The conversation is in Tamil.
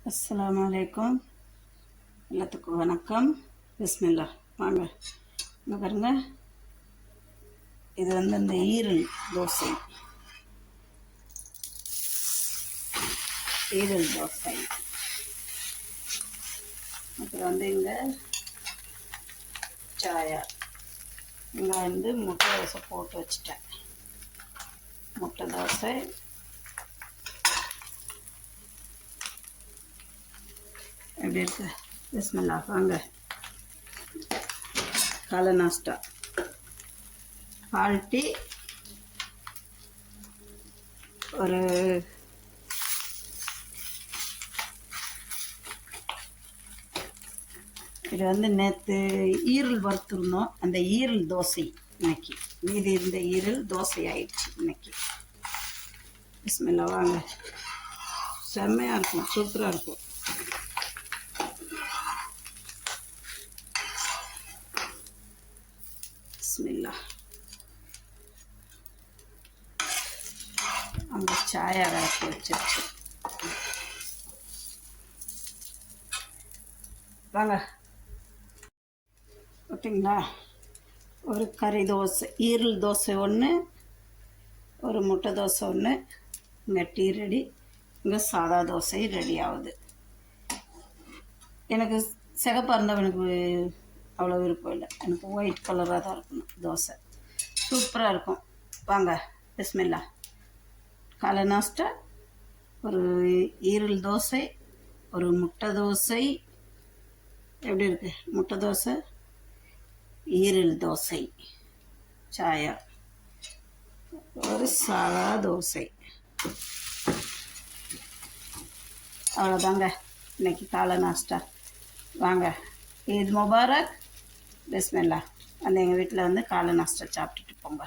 அஸ்ஸலாமு அலைக்கும். எல்லாத்துக்கும் வணக்கம். பிஸ்மில்லா. வாங்க இங்கே பாருங்க, இது இந்த ஈரல் தோசை. அப்புறம் இங்கே சாயா. இங்கே முட்டை தோசை போட்டு வச்சுட்டேன். முட்டை தோசை எப்படி இருக்கு? பிஸ்மில்லா. வாங்க, காலை நாஸ்டா. பால் டீ, ஒரு இது நேற்று ஈரல் வறுத்துருந்தோம். அந்த ஈரல் தோசை இன்னைக்கு மீதி இந்த ஈரல் தோசை ஆயிடுச்சு இன்னைக்கு. பிஸ்மில்லா. வாங்க, செம்மையாக இருக்கும், சூப்பராக இருக்கும். பிஸ்மில்லா. அங்கே சாயா கலக்கி வச்சிருச்சு. வாங்க, ஓகேங்களா? ஒரு கறி தோசை, ஈரல் தோசை ஒன்று, ஒரு முட்டை தோசை ஒன்று. இங்கே டீ ரெடி. இங்கே சாதா தோசை ரெடி ஆகுது. எனக்கு சிகப்பாக இருந்தால் எனக்கு அவ்வளோ விருப்பம் இல்லை. எனக்கு ஒயிட் கலராக தான் இருக்கணும் தோசை. சூப்பராக இருக்கும். வாங்க, பிஸ்மில்லா. காலை நாஸ்டா ஒரு ஈரல் தோசை, ஒரு முட்டை தோசை. எப்படி இருக்கு? முட்டை தோசை, ஈரல் தோசை, சாயா, ஒரு சாதா தோசை. அவ்வளோதாங்க இன்னைக்கு காலை நாஸ்டா. வாங்க, ஈத் முபாரக். பிஸ்மில்லா. எங்கள் வீட்டில் காலை நாஸ்டா சாப்பிட்டுட்டு போங்க.